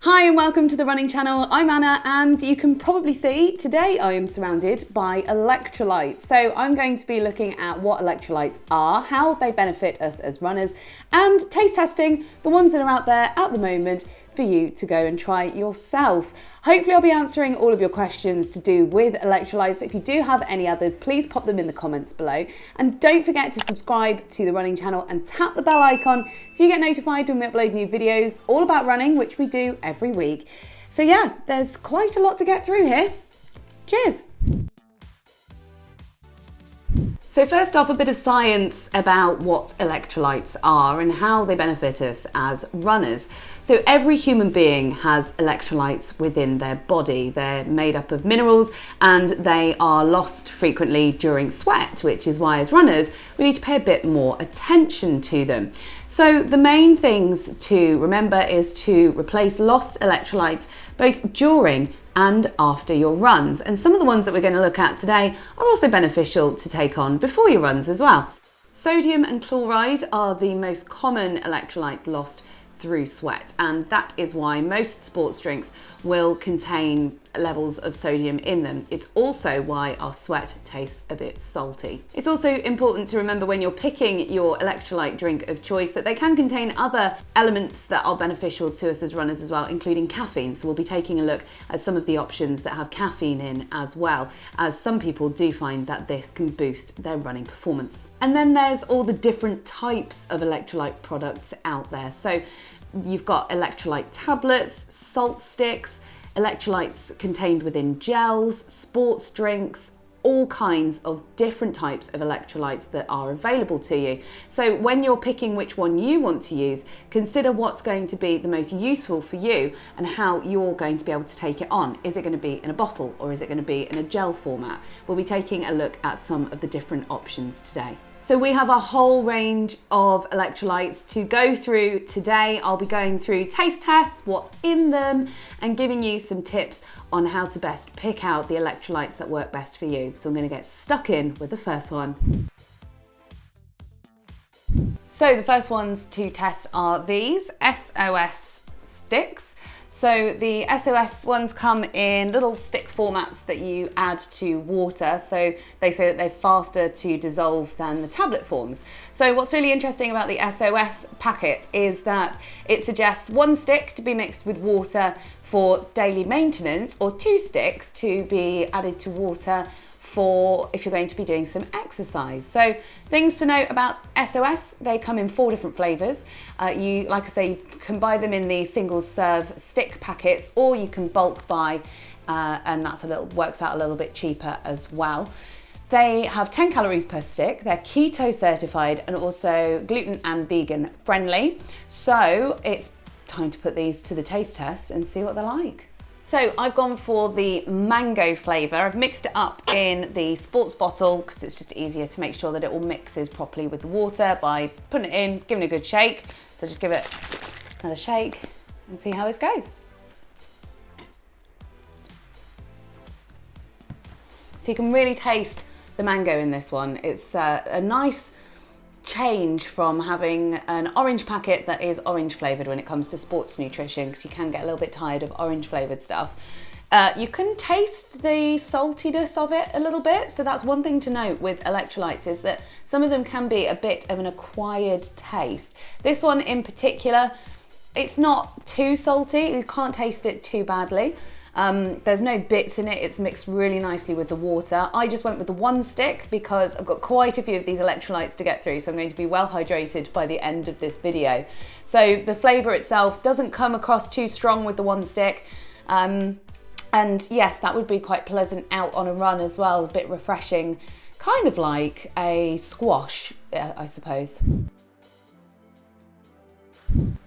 Hi and welcome to the running channel. I'm Anna and you can probably see today I am surrounded by electrolytes. So I'm going to be looking at what electrolytes are, how they benefit us as runners, and taste testing the ones that are out there at the moment for you to go and try yourself. Hopefully I'll be answering all of your questions to do with electrolytes, but if you do have any others, please pop them in the comments below. And don't forget to subscribe to the running channel and tap the bell icon so you get notified when we upload new videos all about running, which we do every week. So yeah, there's quite a lot to get through here. Cheers. So first off, a bit of science about what electrolytes are and how they benefit us as runners. So every human being has electrolytes within their body. They're made up of minerals and they are lost frequently during sweat, which is why as runners, we need to pay a bit more attention to them. So the main things to remember is to replace lost electrolytes both during and after your runs. And some of the ones that we're going to look at today are also beneficial to take on before your runs as well. Sodium and chloride are the most common electrolytes lost through sweat, and that is why most sports drinks will contain levels of sodium in them. It's also why our sweat tastes a bit salty. It's also important to remember when you're picking your electrolyte drink of choice that they can contain other elements that are beneficial to us as runners as well, including caffeine. So we'll be taking a look at some of the options that have caffeine in as well, as some people do find that this can boost their running performance. And then there's all the different types of electrolyte products out there. So you've got electrolyte tablets, salt sticks, electrolytes contained within gels, sports drinks, all kinds of different types of electrolytes that are available to you. So when you're picking which one you want to use, consider what's going to be the most useful for you and how you're going to be able to take it on. Is it going to be in a bottle or is it going to be in a gel format? We'll be taking a look at some of the different options today. So we have a whole range of electrolytes to go through today. I'll be going through taste tests, what's in them, and giving you some tips on how to best pick out the electrolytes that work best for you. So I'm going to get stuck in with the first one. So the first ones to test are these SOS sticks. So the SOS ones come in little stick formats that you add to water. So they say that they're faster to dissolve than the tablet forms. So what's really interesting about the SOS packet is that it suggests one stick to be mixed with water for daily maintenance or two sticks to be added to water for if you're going to be doing some exercise. So things to note about SOS, they come in 4 different flavors. You, like I say, you can buy them in the single serve stick packets, or you can bulk buy, and that's works out a little bit cheaper as well. They have 10 calories per stick, they're keto certified and also gluten and vegan friendly. So it's time to put these to the taste test and see what they're like. So I've gone for the mango flavour. I've mixed it up in the sports bottle because it's just easier to make sure that it all mixes properly with the water by putting it in, giving it a good shake. So just give it another shake and see how this goes. So you can really taste the mango in this one. It's a nice change from having an orange packet that is orange flavoured when it comes to sports nutrition, because you can get a little bit tired of orange flavoured stuff. You can taste the saltiness of it a little bit, so that's one thing to note with electrolytes, is that some of them can be a bit of an acquired taste. This one in particular, it's not too salty, you can't taste it too badly. There's no bits in it, it's mixed really nicely with the water. I just went with the one stick because I've got quite a few of these electrolytes to get through, so I'm going to be well hydrated by the end of this video. So the flavour itself doesn't come across too strong with the one stick. And yes, that would be quite pleasant out on a run as well, a bit refreshing, kind of like a squash, I suppose.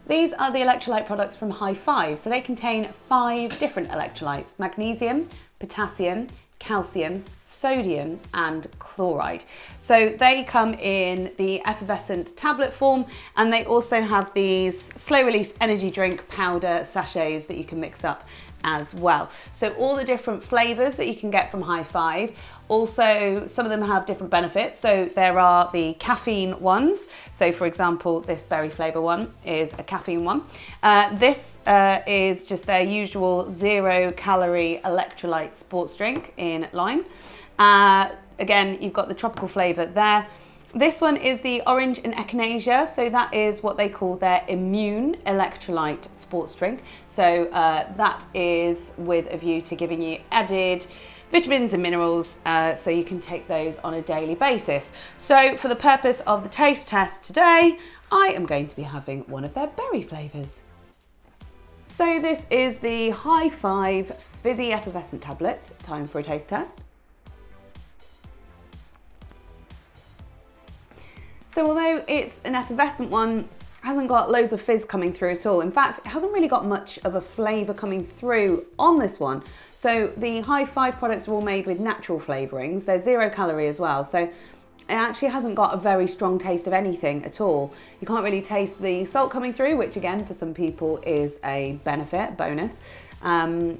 These are the electrolyte products from HighFive. So they contain 5 different electrolytes: magnesium, potassium, calcium, sodium and chloride. So they come in the effervescent tablet form, and they also have these slow release energy drink powder sachets that you can mix up as well. So all the different flavors that you can get from HighFive. Also, some of them have different benefits. So there are the caffeine ones. So for example, this berry flavor one is a caffeine one. This is just their usual 0-calorie electrolyte sports drink in lime. Again, you've got the tropical flavor there. This one is the orange and echinacea, so that is what they call their immune electrolyte sports drink. So that is with a view to giving you added vitamins and minerals, so you can take those on a daily basis. So for the purpose of the taste test today, I am going to be having one of their berry flavours. So this is the HighFive Fizzy Effervescent Tablets. Time for a taste test. So although it's an effervescent one, it hasn't got loads of fizz coming through at all. In fact, it hasn't really got much of a flavour coming through on this one. So the HighFive products are all made with natural flavourings. They're 0-calorie as well. So it actually hasn't got a very strong taste of anything at all. You can't really taste the salt coming through, which again, for some people is a benefit, bonus. And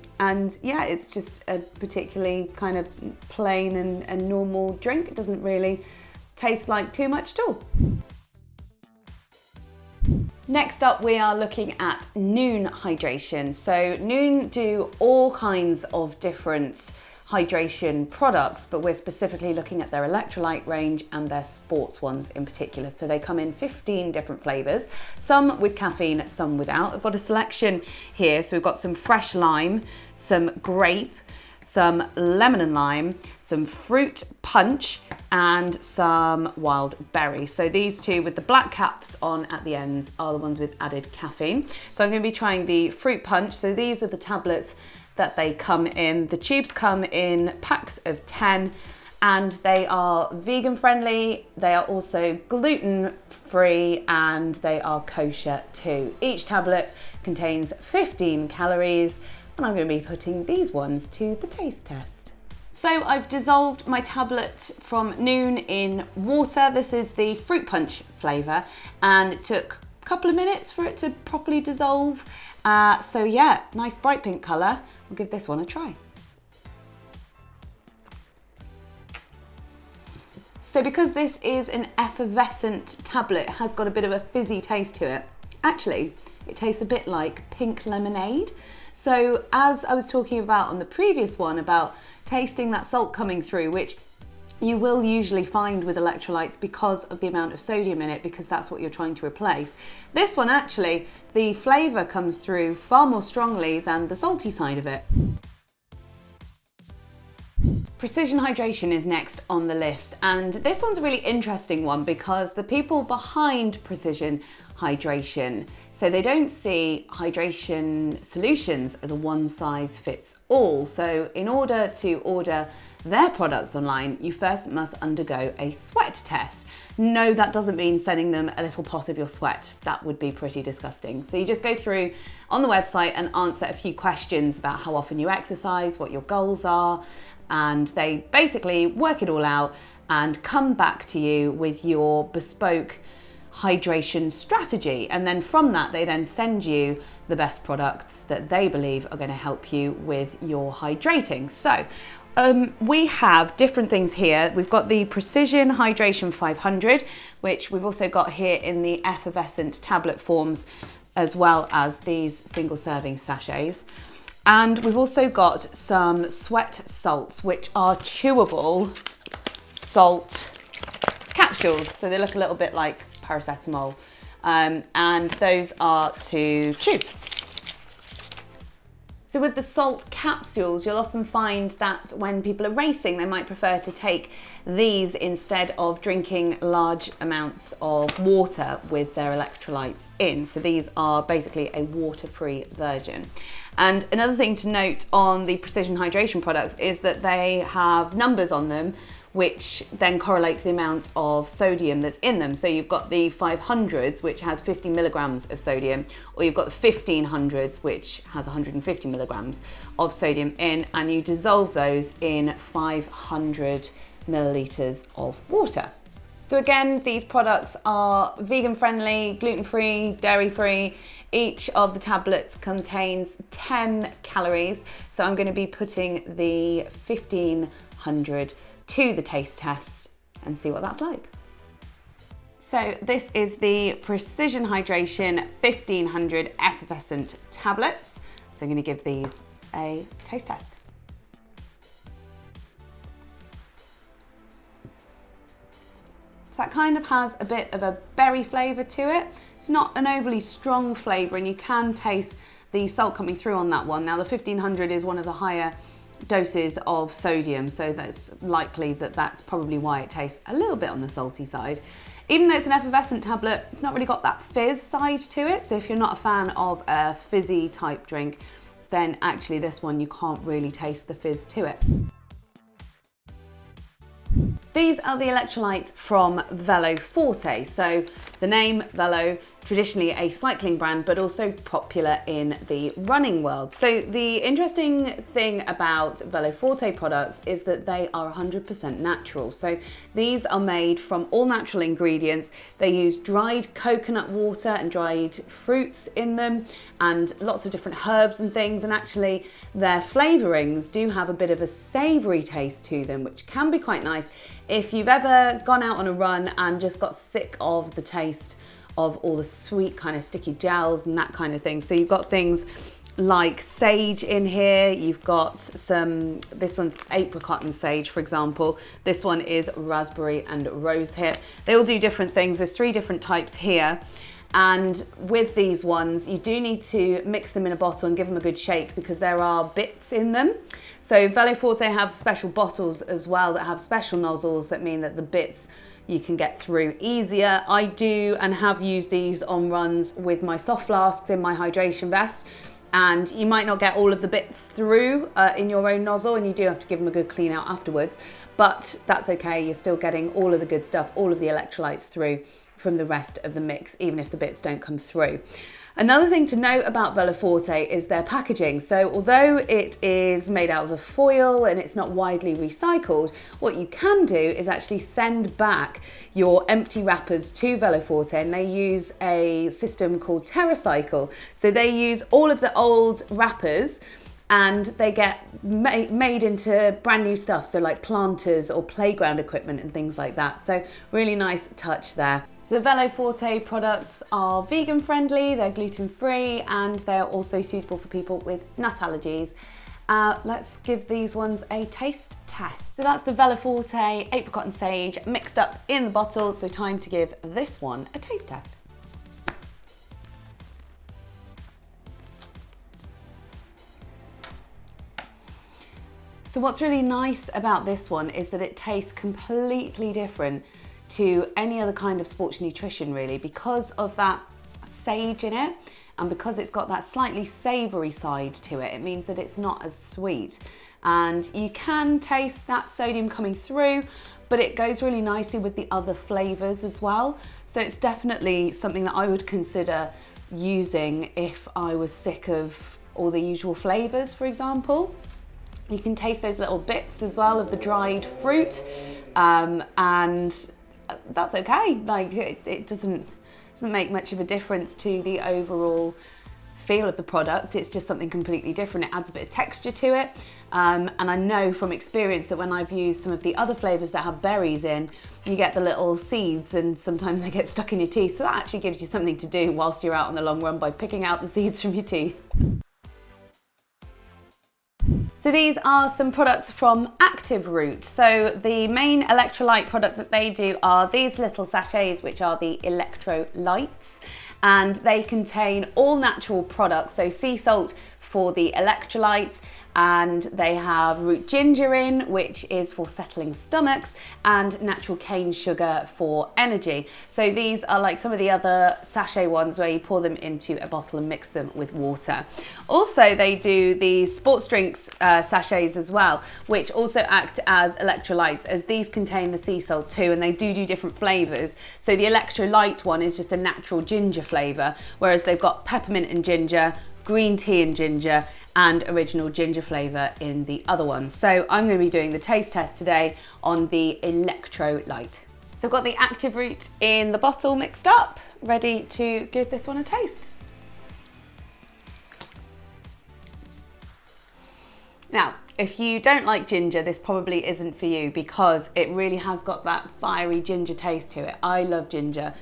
yeah, it's just a particularly kind of plain and normal drink. It doesn't really taste like too much at all. Next up, we are looking at Noon Hydration. So Noon do all kinds of different hydration products, but we're specifically looking at their electrolyte range and their sports ones in particular. So they come in 15 different flavors, some with caffeine, some without. I've got a selection here. So we've got some fresh lime, some grape, some lemon and lime, some fruit punch, and some wild berry. So these two with the black caps on at the ends are the ones with added caffeine. So I'm going to be trying the fruit punch. So these are the tablets that they come in. The tubes come in packs of 10, and they are vegan friendly. They are also gluten free, and they are kosher too. Each tablet contains 15 calories, and I'm going to be putting these ones to the taste test. So I've dissolved my tablet from Noon in water. This is the fruit punch flavour, and it took a couple of minutes for it to properly dissolve. So yeah, nice bright pink colour. I'll give this one a try. So because this is an effervescent tablet, it has got a bit of a fizzy taste to it. Actually, it tastes a bit like pink lemonade. So as I was talking about on the previous one about tasting that salt coming through, which you will usually find with electrolytes because of the amount of sodium in it, because that's what you're trying to replace. This one actually, the flavour comes through far more strongly than the salty side of it. Precision Hydration is next on the list, and this one's a really interesting one because the people behind Precision Hydration, so they don't see hydration solutions as a one-size-fits-all. So in order to order their products online, you first must undergo a sweat test. No, that doesn't mean sending them a little pot of your sweat. That would be pretty disgusting. So you just go through on the website and answer a few questions about how often you exercise, what your goals are, and they basically work it all out and come back to you with your bespoke hydration strategy. And then from that, they then send you the best products that they believe are going to help you with your hydrating. So we have different things here. We've got the Precision Hydration 500, which we've also got here in the effervescent tablet forms, as well as these single serving sachets. And we've also got some sweat salts, which are chewable salt capsules. So they look a little bit like paracetamol, and those are to chew. So with the salt capsules, you'll often find that when people are racing, they might prefer to take these instead of drinking large amounts of water with their electrolytes in. So these are basically a water-free version. And another thing to note on the Precision Hydration products is that they have numbers on them which then correlate to the amount of sodium that's in them. So you've got the 500s, which has 50 milligrams of sodium, or you've got the 1500s, which has 150 milligrams of sodium in, and you dissolve those in 500 milliliters of water. So again, these products are vegan friendly, gluten-free, dairy-free. Each of the tablets contains 10 calories. So I'm going to be putting the 1500 to the taste test and see what that's like. So this is the Precision Hydration 1500 effervescent tablets. So I'm going to give these a taste test. So that kind of has a bit of a berry flavour to it. It's not an overly strong flavour, and you can taste the salt coming through on that one. Now the 1500 is one of the higher doses of sodium, so that's likely that that's probably why it tastes a little bit on the salty side. Even though it's an effervescent tablet, it's not really got that fizz side to it. So if you're not a fan of a fizzy type drink, then actually this one you can't really taste the fizz to it. These are the electrolytes from Veloforte. So the name Velo, traditionally a cycling brand, but also popular in the running world. So the interesting thing about Veloforte products is that they are 100% natural. So these are made from all natural ingredients. They use dried coconut water and dried fruits in them, and lots of different herbs and things. And actually their flavorings do have a bit of a savory taste to them, which can be quite nice if you've ever gone out on a run and just got sick of the taste of all the sweet kind of sticky gels and that kind of thing. So you've got things like sage in here. You've got some, this one's apricot and sage, for example. This one is raspberry and rosehip. They all do different things. There's 3 different types here. And with these ones, you do need to mix them in a bottle and give them a good shake because there are bits in them. So Veloforte have special bottles as well that have special nozzles that mean that the bits you can get through easier. I do and have used these on runs with my soft flasks in my hydration vest, and you might not get all of the bits through in your own nozzle, and you do have to give them a good clean out afterwards, but that's okay. You're still getting all of the good stuff, all of the electrolytes through from the rest of the mix, even if the bits don't come through. Another thing to note about Veloforte is their packaging. So although it is made out of a foil and it's not widely recycled, what you can do is actually send back your empty wrappers to Veloforte, and they use a system called TerraCycle. So they use all of the old wrappers and they get made into brand new stuff. So like planters or playground equipment and things like that. So really nice touch there. So the Veloforte products are vegan friendly, they're gluten free, and they're also suitable for people with nut allergies. Let's give these ones a taste test. So that's the Veloforte apricot and sage mixed up in the bottle. So time to give this one a taste test. So what's really nice about this one is that it tastes completely different to any other kind of sports nutrition, really, because of that sage in it, and because it's got that slightly savoury side to it. It means that it's not as sweet, and you can taste that sodium coming through, but it goes really nicely with the other flavours as well. So it's definitely something that I would consider using if I was sick of all the usual flavours, for example. You can taste those little bits as well of the dried fruit, and that's okay. Like it doesn't make much of a difference to the overall feel of the product. It's just something completely different. It adds a bit of texture to it, and I know from experience that when I've used some of the other flavours that have berries in, you get the little seeds, and sometimes they get stuck in your teeth. So that actually gives you something to do whilst you're out on the long run by picking out the seeds from your teeth. So these are some products from Active Root. So the main electrolyte product that they do are these little sachets, which are the electrolytes, and they contain all natural products. So sea salt for the electrolytes, and they have root ginger in, which is for settling stomachs, and natural cane sugar for energy. So these are like some of the other sachet ones where you pour them into a bottle and mix them with water. Also, they do the sports drinks sachets as well, which also act as electrolytes, as these contain the sea salt too, and they do different flavors. So the Electrolyte one is just a natural ginger flavor, whereas they've got peppermint and ginger, green tea and ginger, and original ginger flavour in the other ones. So I'm going to be doing the taste test today on the Electrolyte. So I've got the active root in the bottle mixed up, ready to give this one a taste. Now, if you don't like ginger, this probably isn't for you, because it really has got that fiery ginger taste to it. I love ginger,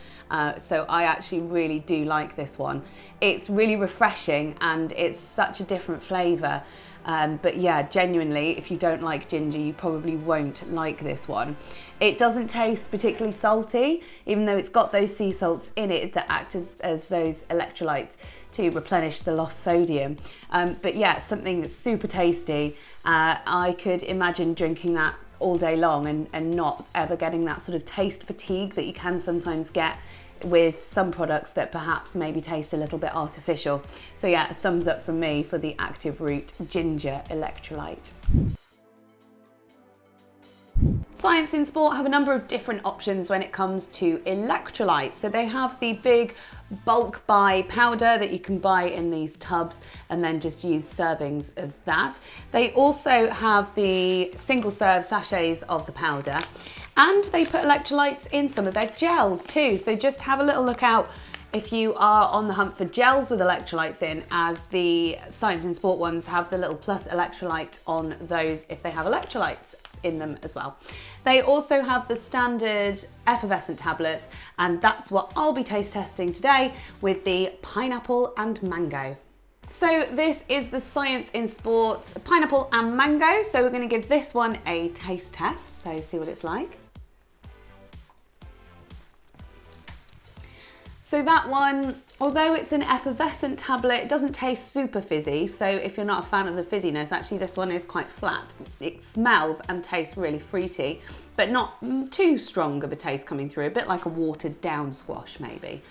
so I actually really do like this one. It's really refreshing and it's such a different flavour. But yeah, genuinely, if you don't like ginger, you probably won't like this one. It doesn't taste particularly salty, even though it's got those sea salts in it that act as those electrolytes to replenish the lost sodium. But yeah, something that's super tasty. I could imagine drinking that all day long and not ever getting that sort of taste fatigue that you can sometimes get with some products that perhaps maybe taste a little bit artificial. So yeah, a thumbs up from me for the active root ginger electrolyte. Science in Sport have a number of different options when it comes to electrolytes. So they have the big bulk buy powder that you can buy in these tubs and then just use servings of that. They also have the single serve sachets of the powder, and they put electrolytes in some of their gels too. So just have a little look out if you are on the hunt for gels with electrolytes in, as the Science in Sport ones have the little plus electrolyte on those if they have electrolytes in them as well. They also have the standard effervescent tablets, and that's what I'll be taste testing today with the pineapple and mango. So this is the Science in Sport pineapple and mango. So we're going to give this one a taste test, so see what it's like. So that one, although it's an effervescent tablet, it doesn't taste super fizzy. So if you're not a fan of the fizziness, actually this one is quite flat. It smells and tastes really fruity, but not too strong of a taste coming through, a bit like a watered down squash maybe.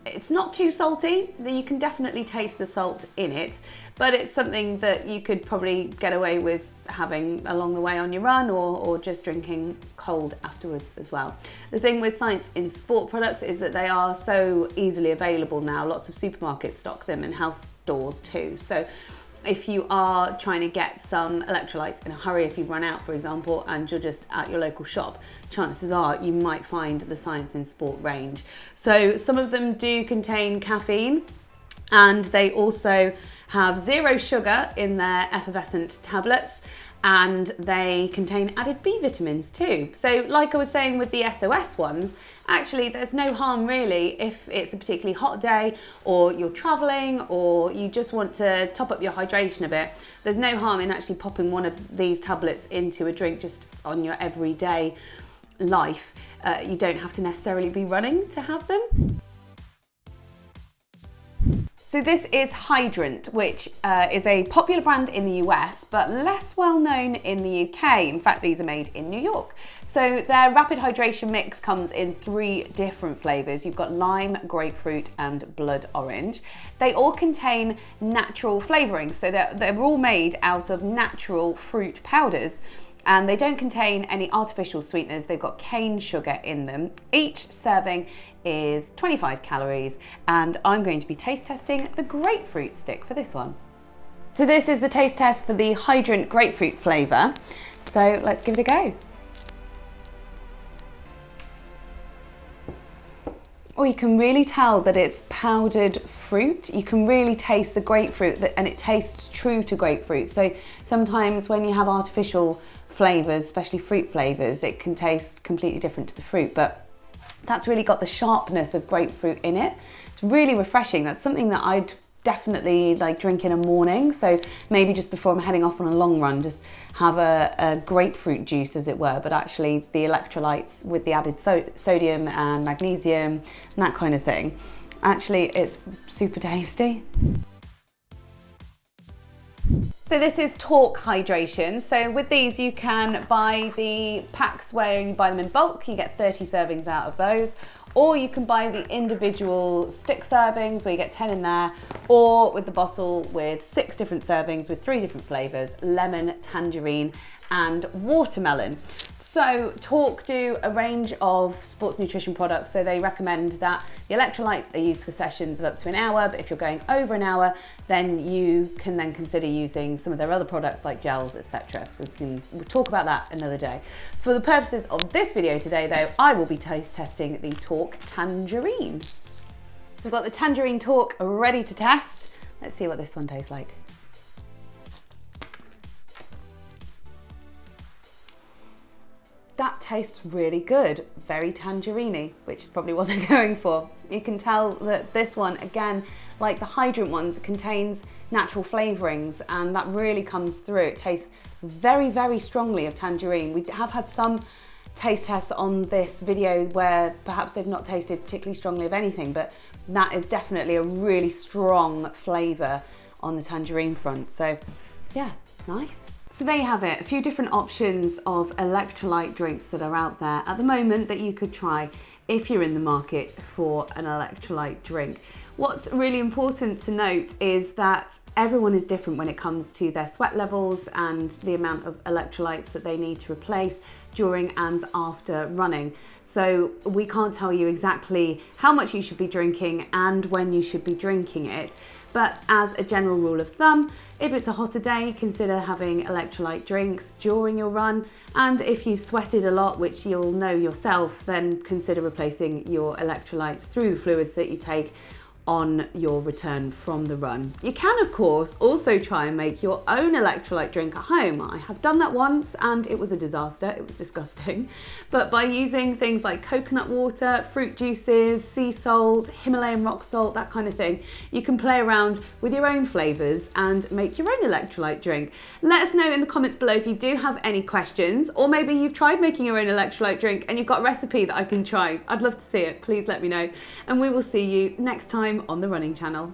It's not too salty, you can definitely taste the salt in it, but it's something that you could probably get away with having along the way on your run, or just drinking cold afterwards as well. The thing with Science in Sport products is that they are so easily available now. Lots of supermarkets stock them and health stores too. So if you are trying to get some electrolytes in a hurry, if you've run out, for example, and you're just at your local shop, chances are you might find the Science in Sport range. So some of them do contain caffeine, and they also have 0 sugar in their effervescent tablets, and they contain added B vitamins too. So like I was saying with the SOS ones, actually there's no harm really if it's a particularly hot day, or you're traveling, or you just want to top up your hydration a bit. There's no harm in actually popping one of these tablets into a drink just on your everyday life. You don't have to necessarily be running to have them. So this is Hydrant, which is a popular brand in the US, but less well known in the UK. In fact, these are made in New York. So their rapid hydration mix comes in 3 different flavors. You've got lime, grapefruit, and blood orange. They all contain natural flavorings. So they're all made out of natural fruit powders, and they don't contain any artificial sweeteners. They've got cane sugar in them. Each serving is 25 calories, and I'm going to be taste testing the grapefruit stick for this one. So this is the taste test for the Hydrant grapefruit flavour. So let's give it a go. Oh, you can really tell that it's powdered fruit. You can really taste the grapefruit, and it tastes true to grapefruit. So sometimes when you have artificial flavours, especially fruit flavours, it can taste completely different to the fruit, but that's really got the sharpness of grapefruit in it. It's really refreshing. That's something that I'd definitely like drink in a morning. So maybe just before I'm heading off on a long run, just have a grapefruit juice, as it were, but actually the electrolytes with the added sodium and magnesium and that kind of thing. Actually, it's super tasty. So this is Talk Hydration. So with these you can buy the packs where you buy them in bulk, you get 30 servings out of those, or you can buy the individual stick servings where you get 10 in there, or with the bottle with 6 different servings with 3 different flavours: lemon, tangerine and watermelon. So Talk do a range of sports nutrition products, so they recommend that the electrolytes are used for sessions of up to an hour, but if you're going over an hour, then you can then consider using some of their other products like gels, etc. So we'll talk about that another day. For the purposes of this video today though, I will be taste testing the Talk Tangerine. So we've got the Tangerine Talk ready to test. Let's see what this one tastes like. That tastes really good, very tangerine-y, which is probably what they're going for. You can tell that this one, again, like the Hydrant ones, contains natural flavourings, and that really comes through. It tastes very, very strongly of tangerine. We have had some taste tests on this video where perhaps they've not tasted particularly strongly of anything, but that is definitely a really strong flavour on the tangerine front. So yeah, nice. So there you have it, a few different options of electrolyte drinks that are out there at the moment that you could try if you're in the market for an electrolyte drink. What's really important to note is that everyone is different when it comes to their sweat levels and the amount of electrolytes that they need to replace during and after running. So we can't tell you exactly how much you should be drinking and when you should be drinking it. But as a general rule of thumb, if it's a hotter day, consider having electrolyte drinks during your run. And if you've sweated a lot, which you'll know yourself, then consider replacing your electrolytes through fluids that you take on your return from the run. You can, of course, also try and make your own electrolyte drink at home. I have done that once and it was a disaster, it was disgusting. But by using things like coconut water, fruit juices, sea salt, Himalayan rock salt, that kind of thing, you can play around with your own flavours and make your own electrolyte drink. Let us know in the comments below if you do have any questions, or maybe you've tried making your own electrolyte drink and you've got a recipe that I can try. I'd love to see it, please let me know. And we will see you next time on the Running Channel.